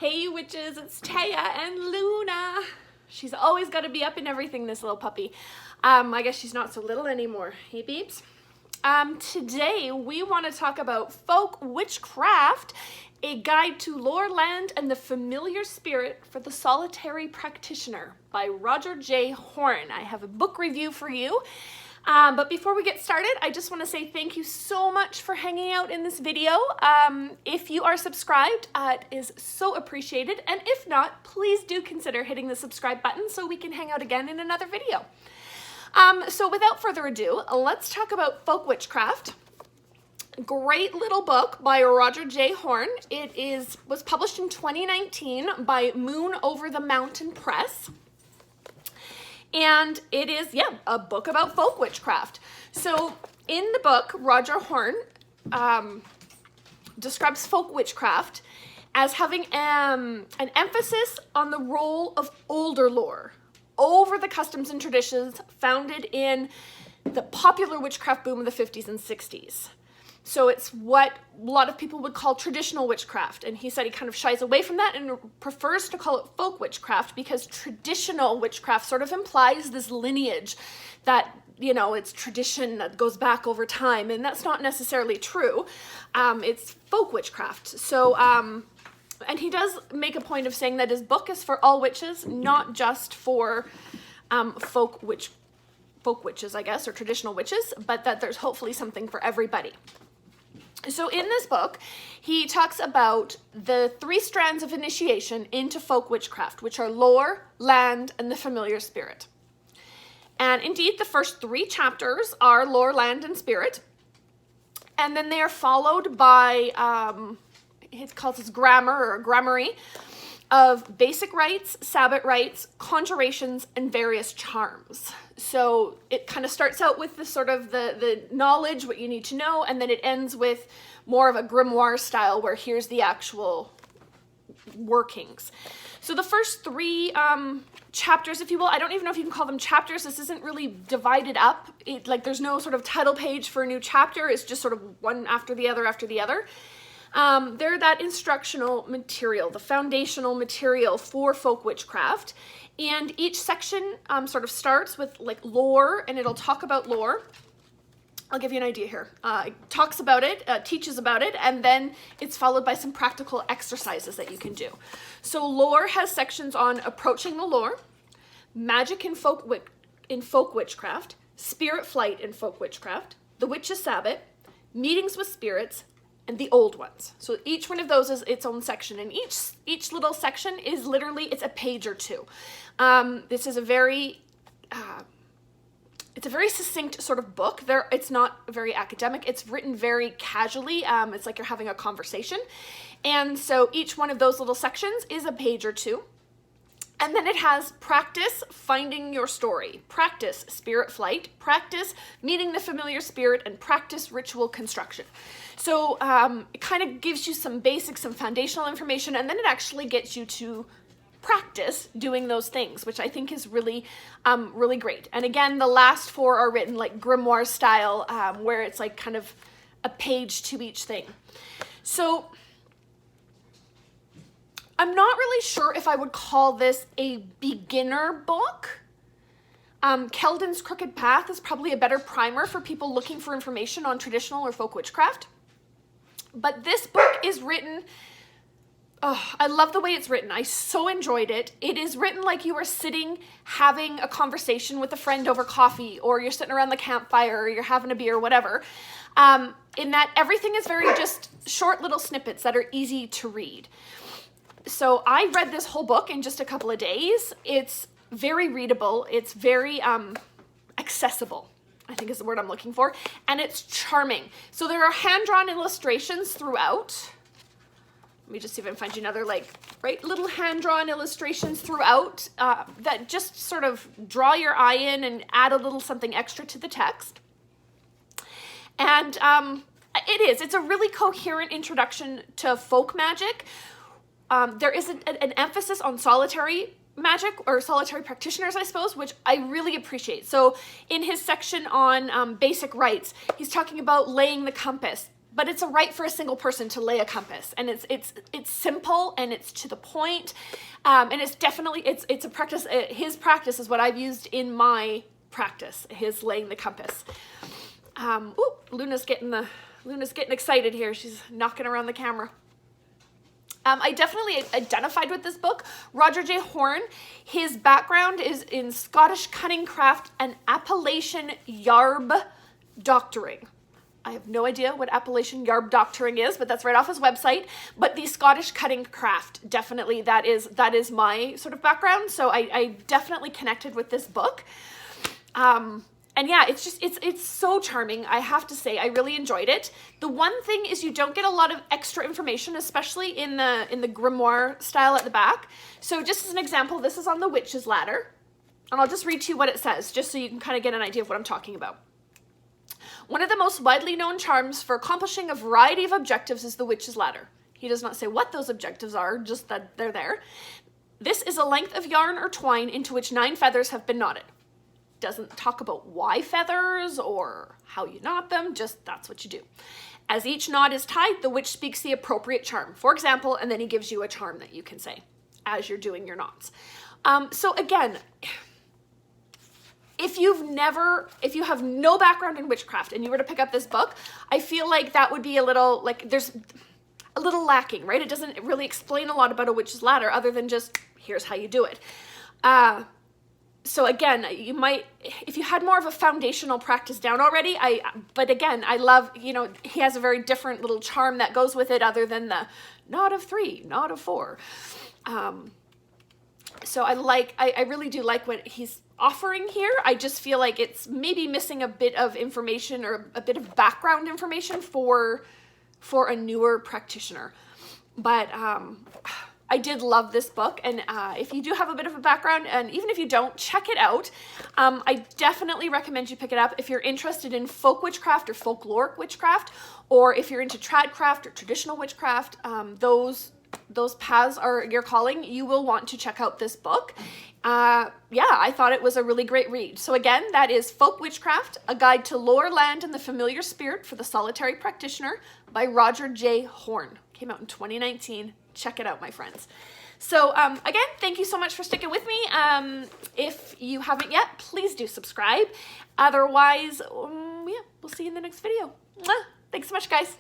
Hey witches, it's Taya and Luna. She's always got to be up in everything, this little puppy. I guess she's not so little anymore. Hey beeps. Today we want to talk about Folk Witchcraft, a guide to lore, land, and the familiar spirit for the solitary practitioner by Roger J. Horne. I have a book review for you. But before we get started, I just want to say thank you so much for hanging out in this video. If you are subscribed, it is so appreciated. And if not, please do consider hitting the subscribe button so we can hang out again in another video. So without further ado, let's talk about Folk Witchcraft. Great little book by Roger J. Horne. It was published in 2019 by Moon Over the Mountain Press. And it is, a book about folk witchcraft. So in the book, Roger Horne describes folk witchcraft as having an emphasis on the role of older lore over the customs and traditions founded in the popular witchcraft boom of the 50s and 60s. So it's what a lot of people would call traditional witchcraft. And he said he kind of shies away from that and prefers to call it folk witchcraft because traditional witchcraft sort of implies this lineage that, you know, it's tradition that goes back over time. And that's not necessarily true. It's folk witchcraft. So, and he does make a point of saying that his book is for all witches, not just for folk witches, I guess, or traditional witches, but that there's hopefully something for everybody. So in this book, he talks about the 3 strands of initiation into folk witchcraft, which are lore, land, and the familiar spirit. And indeed, the first 3 chapters are lore, land, and spirit. And then they are followed by, he calls this grammar or grammary of basic rites, Sabbat rites, conjurations, and various charms. So it kind of starts out with the sort of the knowledge, what you need to know, and then it ends with more of a grimoire style where here's the actual workings. So the first 3 chapters, if you will, I don't even know if you can call them chapters. This isn't really divided up. Like there's no sort of title page for a new chapter. It's just sort of one after the other after the other. They're that instructional material, the foundational material for folk witchcraft. And each section sort of starts with like lore, and it'll talk about lore. I'll give you an idea here. It talks about it, teaches about it, and then it's followed by some practical exercises that you can do. So lore has sections on approaching the lore, magic in folk witchcraft, spirit flight in folk witchcraft, the witch's Sabbath, meetings with spirits, and the old ones. So each one of those is its own section, and each little section is literally, it's a page or 2. This is a very, it's a very succinct sort of book. It's not very academic. It's written very casually. It's like you're having a conversation. And so each one of those little sections is a page or 2. And then it has practice finding your story, practice spirit flight, practice meeting the familiar spirit, and practice ritual construction. So it kind of gives you some basic, some foundational information, and then it actually gets you to practice doing those things, which I think is really, really great. And again, the last 4 are written like grimoire style, where it's like kind of a page to each thing. So I'm not really sure if I would call this a beginner book. Keldon's Crooked Path is probably a better primer for people looking for information on traditional or folk witchcraft. But this book is written, I love the way it's written. I so enjoyed it. It is written like you are sitting having a conversation with a friend over coffee, or you're sitting around the campfire, or you're having a beer, whatever. In that everything is very just short little snippets that are easy to read. So I read this whole book in just a couple of days. It's very readable. It's very accessible, I think is the word I'm looking for. And it's charming. So there are hand-drawn illustrations throughout. Let me just see if I can find you another, little hand-drawn illustrations throughout that just sort of draw your eye in and add a little something extra to the text. And it's a really coherent introduction to folk magic. There is an emphasis on solitary magic, or solitary practitioners, I suppose, which I really appreciate. So in his section on basic rites, he's talking about laying the compass, but it's a right for a single person to lay a compass, and it's simple and it's to the point, and it's definitely it's a practice. His practice is what I've used in my practice. His laying the compass. Ooh, Luna's getting excited here. She's knocking around the camera. I definitely identified with this book. Roger J. Horne, his background is in Scottish cunning craft and Appalachian yarb doctoring. I have no idea what Appalachian yarb doctoring is, but that's right off his website. But the Scottish cutting craft, definitely that is my sort of background. So I definitely connected with this book. And yeah, it's so charming. I have to say, I really enjoyed it. The one thing is you don't get a lot of extra information, especially in the grimoire style at the back. So just as an example, this is on the Witch's Ladder. And I'll just read to you what it says, just so you can kind of get an idea of what I'm talking about. One of the most widely known charms for accomplishing a variety of objectives is the Witch's Ladder. He does not say what those objectives are, just that they're there. This is a length of yarn or twine into which 9 feathers have been knotted. Doesn't talk about why feathers or how you knot them, just that's what you do. As each knot is tied, the witch speaks the appropriate charm, for example, and then he gives you a charm that you can say as you're doing your knots. So again, if you have no background in witchcraft and you were to pick up this book, I feel like that would be a little, like, there's a little lacking, right? It doesn't really explain a lot about a witch's ladder other than just, here's how you do it. So again, you might, if you had more of a foundational practice down already, but again, I love, he has a very different little charm that goes with it other than the knot of 3, knot of 4. So I really do like what he's offering here. I just feel like it's maybe missing a bit of information or a bit of background information for a newer practitioner. But I did love this book, and if you do have a bit of a background, and even if you don't, check it out. I definitely recommend you pick it up if you're interested in folk witchcraft or folkloric witchcraft, or if you're into tradcraft or traditional witchcraft. Those paths are your calling. You will want to check out this book. Yeah, I thought it was a really great read. So again, that is Folk Witchcraft, A Guide to Lore, Land, and the Familiar Spirit for the Solitary Practitioner by Roger J. Horne. Came out in 2019. Check it out, my friends. So again, thank you so much for sticking with me. If you haven't yet, please do subscribe. Otherwise, yeah, we'll see you in the next video. Mwah! Thanks so much, guys.